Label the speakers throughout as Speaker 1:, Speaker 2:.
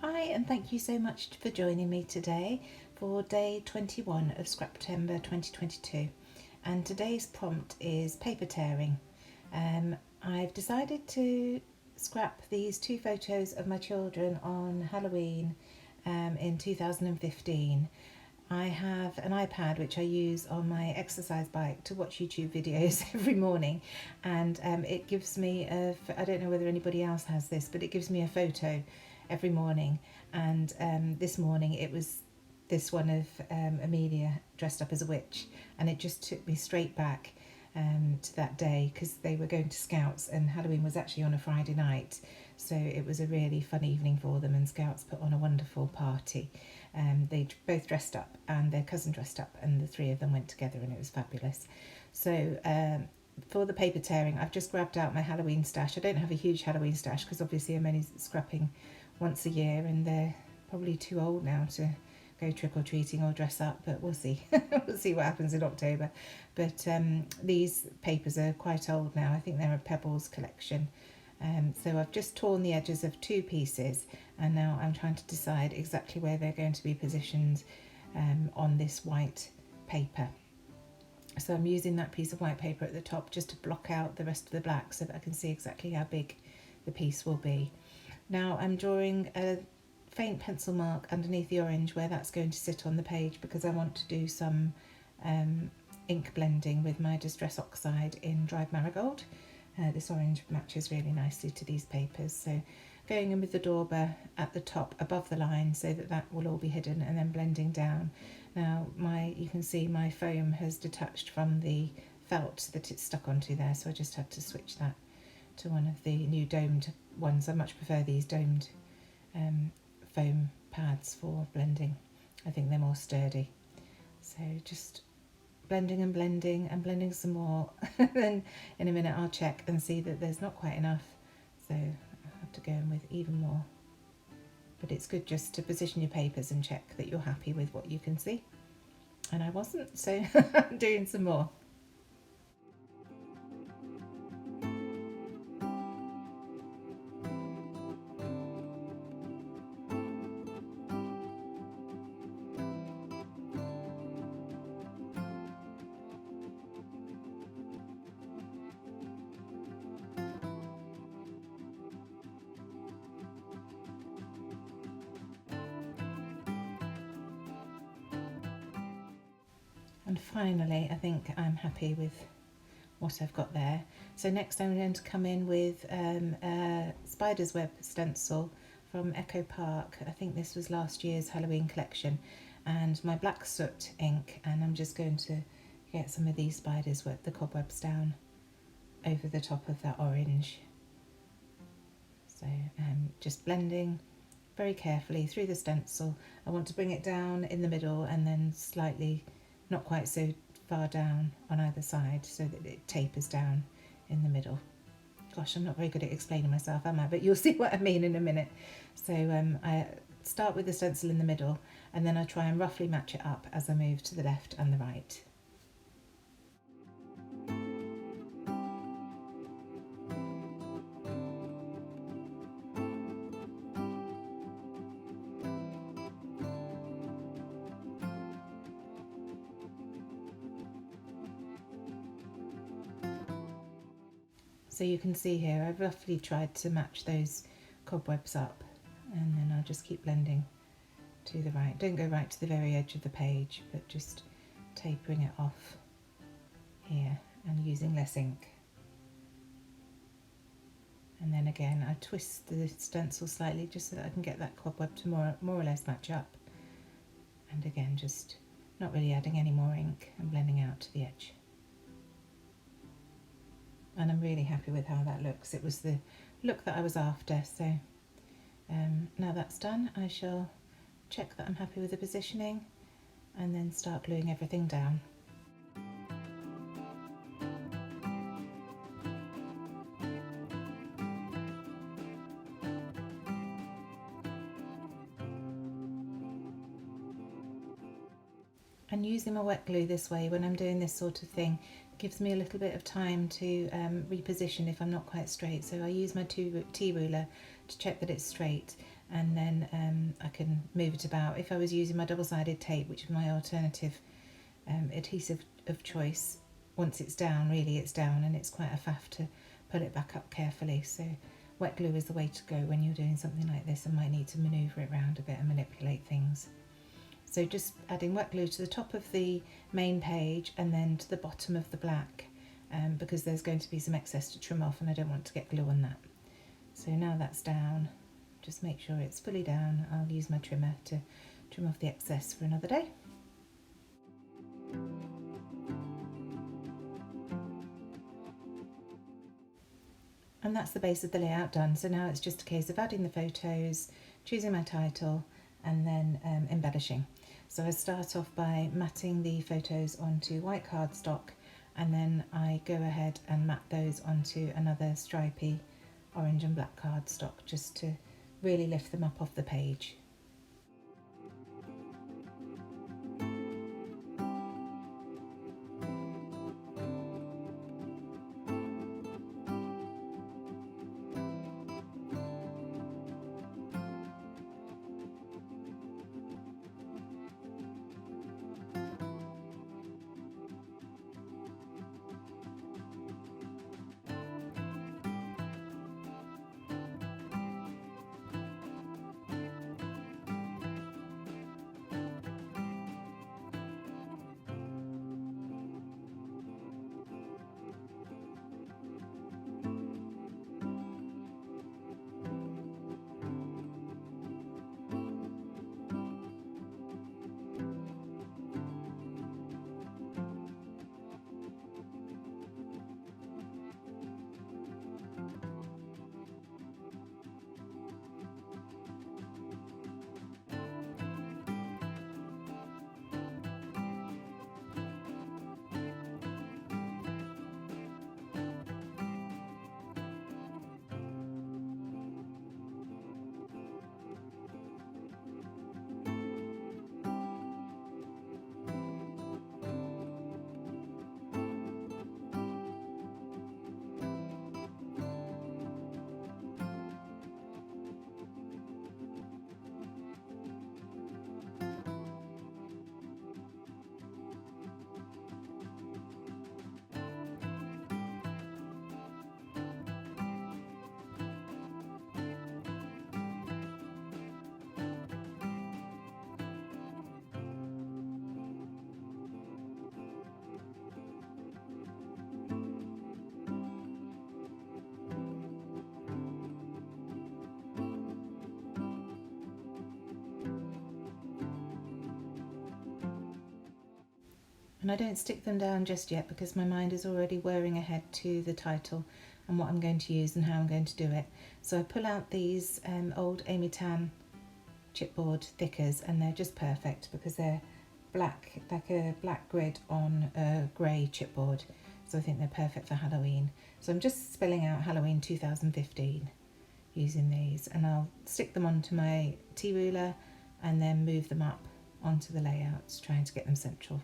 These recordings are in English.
Speaker 1: Hi, and thank you so much for joining me today for day 21 of Scraptember 2022. And today's prompt is paper tearing. I've decided to scrap these two photos of my children on Halloween in 2015. I have an iPad which I use on my exercise bike to watch YouTube videos every morning, and it gives me I don't know whether anybody else has this, but it gives me a photo every morning. And this morning it was this one of Amelia dressed up as a witch, and it just took me straight back to that day, because they were going to Scouts and Halloween was actually on a Friday night, so it was a really fun evening for them, and Scouts put on a wonderful party. They both dressed up and their cousin dressed up, and the three of them went together, and it was fabulous. So for the paper tearing, I've just grabbed out my Halloween stash. I don't have a huge Halloween stash because obviously I'm only scrapping once a year, and they're probably too old now to go trick-or-treating or dress up, but we'll see. We'll see what happens in October. But these papers are quite old now. I think they're a Pebbles collection. So I've just torn the edges of two pieces, and now I'm trying to decide exactly where they're going to be positioned on this white paper. So I'm using that piece of white paper at the top just to block out the rest of the black so that I can see exactly how big the piece will be. Now I'm drawing a faint pencil mark underneath the orange where that's going to sit on the page, because I want to do some ink blending with my Distress Oxide in Dried Marigold. This orange matches really nicely to these papers, so going in with the dauber at the top above the line so that that will all be hidden, and then blending down. Now you can see my foam has detached from the felt that it's stuck onto there, so I just had to switch that to one of the new domed ones. I much prefer these domed foam pads for blending. I think they're more sturdy. So just blending and blending and blending some more. Then in a minute I'll check and see that there's not quite enough, so I'll have to go in with even more. But it's good just to position your papers and check that you're happy with what you can see. And I wasn't, so I'm doing some more. And finally, I think I'm happy with what I've got there. So next I'm going to come in with a Spider's Web stencil from Echo Park. I think this was last year's Halloween collection, and my black soot ink, and I'm just going to get some of these spiders web, the cobwebs, down over the top of that orange. So just blending very carefully through the stencil. I want to bring it down in the middle and then slightly, not quite so far down on either side, so that it tapers down in the middle. Gosh, I'm not very good at explaining myself, am I? But you'll see what I mean in a minute. So I start with the stencil in the middle, and then I try and roughly match it up as I move to the left and the right. So you can see here I've roughly tried to match those cobwebs up, and then I'll just keep blending to the right. Don't go right to the very edge of the page, but just tapering it off here and using less ink. And then again I twist the stencil slightly just so that I can get that cobweb to more or less match up. And again, just not really adding any more ink and blending out to the edge. And I'm really happy with how that looks. It was the look that I was after. So now that's done, I shall check that I'm happy with the positioning and then start gluing everything down. And using my wet glue this way when I'm doing this sort of thing gives me a little bit of time to reposition if I'm not quite straight. So I use my T ruler to check that it's straight, and then I can move it about. If I was using my double-sided tape, which is my alternative adhesive of choice, once it's down, really it's down, and it's quite a faff to pull it back up carefully. So wet glue is the way to go when you're doing something like this and might need to manoeuvre it around a bit and manipulate things. So just adding wet glue to the top of the main page and then to the bottom of the black, because there's going to be some excess to trim off and I don't want to get glue on that. So now that's down, just make sure it's fully down. I'll use my trimmer to trim off the excess for another day. And that's the base of the layout done. So now it's just a case of adding the photos, choosing my title, and then embellishing. So I start off by matting the photos onto white cardstock, and then I go ahead and mat those onto another stripy orange and black cardstock just to really lift them up off the page. And I don't stick them down just yet because my mind is already whirring ahead to the title and what I'm going to use and how I'm going to do it. So I pull out these old Amy Tan chipboard thickers, and they're just perfect because they're black, like a black grid on a grey chipboard. So I think they're perfect for Halloween. So I'm just spelling out Halloween 2015 using these, and I'll stick them onto my T-ruler and then move them up onto the layouts, trying to get them central.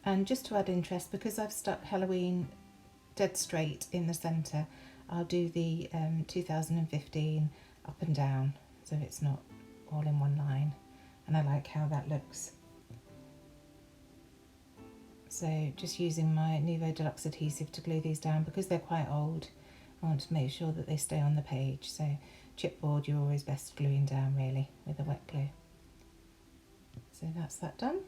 Speaker 1: And just to add interest, because I've stuck Halloween dead straight in the centre, I'll do the 2015 up and down so it's not all in one line, and I like how that looks. So just using my Nuvo Deluxe adhesive to glue these down because they're quite old. I want to make sure that they stay on the page, so chipboard you're always best gluing down really with a wet glue. So that's that done.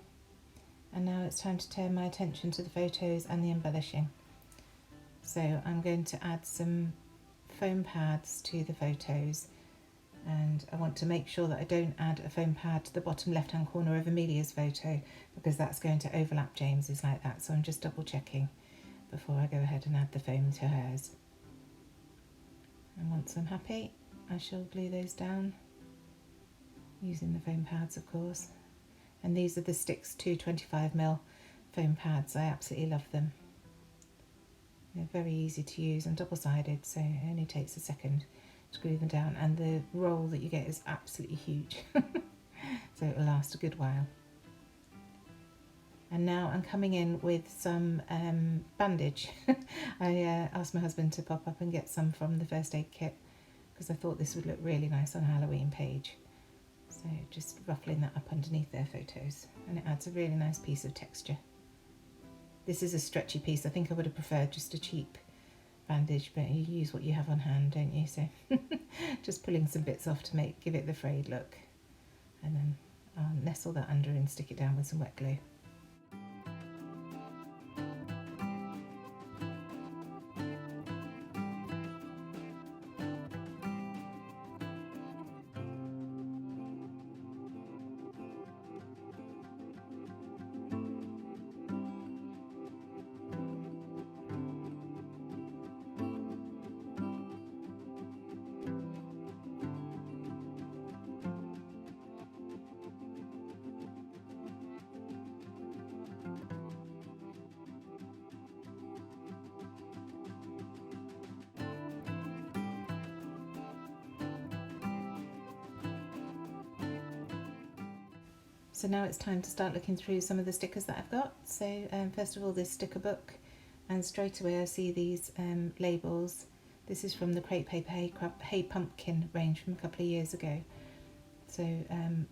Speaker 1: And now it's time to turn my attention to the photos and the embellishing. So I'm going to add some foam pads to the photos, and I want to make sure that I don't add a foam pad to the bottom left hand corner of Amelia's photo, because that's going to overlap James's like that. So I'm just double checking before I go ahead and add the foam to hers. And once I'm happy, I shall glue those down using the foam pads, of course. And these are the Sticks 225mm foam pads. I absolutely love them. They're very easy to use and double-sided, so it only takes a second to glue them down, and the roll that you get is absolutely huge. So it will last a good while. And now I'm coming in with some bandage. I asked my husband to pop up and get some from the first aid kit, because I thought this would look really nice on a Halloween page. So just ruffling that up underneath their photos, and it adds a really nice piece of texture. This is a stretchy piece. I think I would have preferred just a cheap bandage, but you use what you have on hand, don't you? So just pulling some bits off to give it the frayed look, and then I'll nestle that under and stick it down with some wet glue. So now it's time to start looking through some of the stickers that I've got. So first of all, this sticker book, and straight away I see these labels. This is from the Crepe Paper Hey Pumpkin range from a couple of years ago. So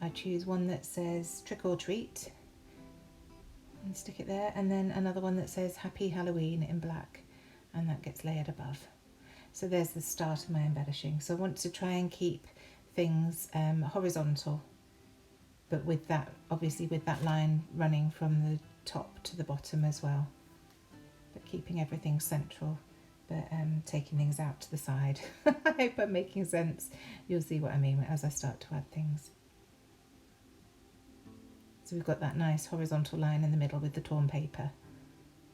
Speaker 1: I choose one that says Trick or Treat and stick it there, and then another one that says Happy Halloween in black, and that gets layered above. So there's the start of my embellishing. So I want to try and keep things horizontal, but with that, obviously with that line running from the top to the bottom as well, but keeping everything central, but taking things out to the side. I hope I'm making sense. You'll see what I mean as I start to add things. So we've got that nice horizontal line in the middle with the torn paper,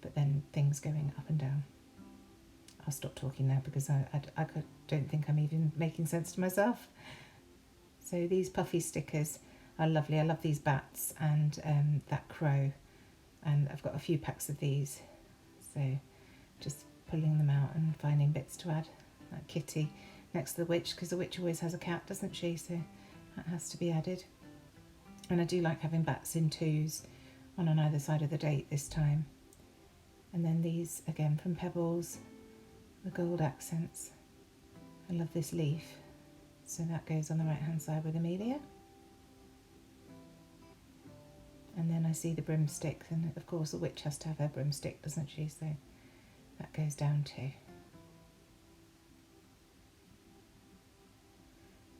Speaker 1: but then things going up and down. I'll stop talking now because I don't think I'm even making sense to myself. So these puffy stickers are lovely. I love these bats and that crow, and I've got a few packs of these, so just pulling them out and finding bits to add. That kitty next to the witch, because the witch always has a cat, doesn't she? So that has to be added. And I do like having bats in twos, one on either side of the date this time. And then these again from Pebbles, the gold accents. I love this leaf, so that goes on the right hand side with Amelia. And then I see the broomstick, and of course the witch has to have her broomstick, doesn't she? So that goes down too.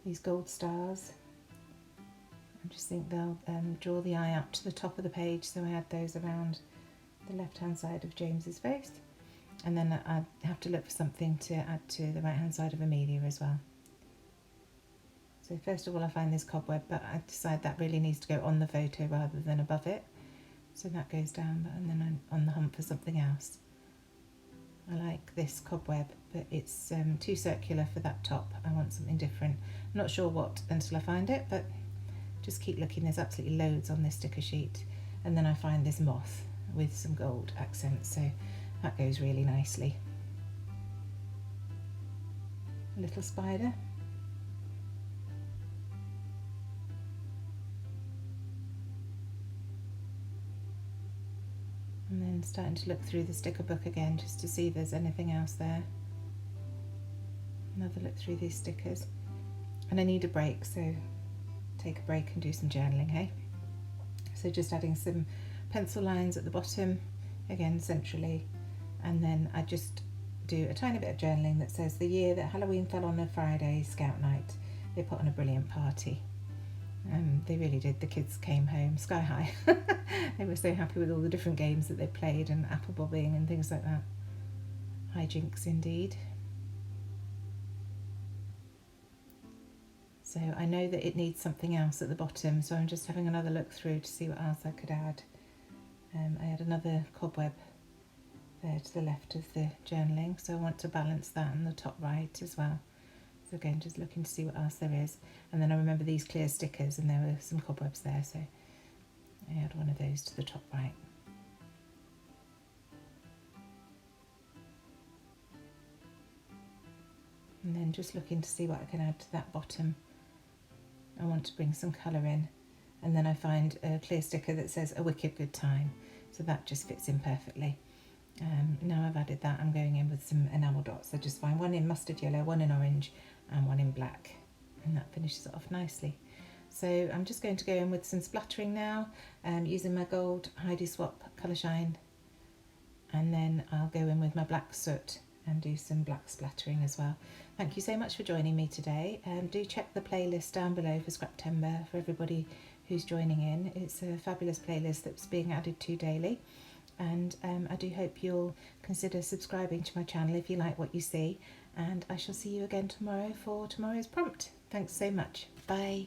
Speaker 1: These gold stars, I just think they'll draw the eye up to the top of the page, so I add those around the left hand side of James's face. And then I have to look for something to add to the right hand side of Amelia as well. So first of all I find this cobweb, but I decide that really needs to go on the photo rather than above it. So that goes down, and then I'm on the hunt for something else. I like this cobweb, but it's too circular for that top. I want something different. I'm not sure what until I find it, but just keep looking. There's absolutely loads on this sticker sheet. And then I find this moth with some gold accents, so that goes really nicely. A little spider. And then starting to look through the sticker book again just to see if there's anything else there. Another look through these stickers. And I need a break, so take a break and do some journaling, hey? So just adding some pencil lines at the bottom, again centrally, and then I just do a tiny bit of journaling that says the year that Halloween fell on a Friday, Scout night, they put on a brilliant party. They really did. The kids came home sky high. They were so happy with all the different games that they played and apple bobbing and things like that. Hijinks indeed. So I know that it needs something else at the bottom, so I'm just having another look through to see what else I could add. I had another cobweb there to the left of the journaling, so I want to balance that on the top right as well. So again, just looking to see what else there is. And then I remember these clear stickers, and there were some cobwebs there, so I add one of those to the top right. And then just looking to see what I can add to that bottom. I want to bring some colour in, and then I find a clear sticker that says a wicked good time, so that just fits in perfectly. Now I've added that, I'm going in with some enamel dots. I just find one in mustard yellow, one in orange and one in black, and that finishes it off nicely. So I'm just going to go in with some splattering now, using my gold Heidi Swap Colour Shine, and then I'll go in with my black soot and do some black splattering as well. Thank you so much for joining me today. Do check the playlist down below for Scraptember for everybody who's joining in. It's a fabulous playlist that's being added to daily, and I do hope you'll consider subscribing to my channel if you like what you see, and I shall see you again tomorrow for tomorrow's prompt. Thanks so much. Bye.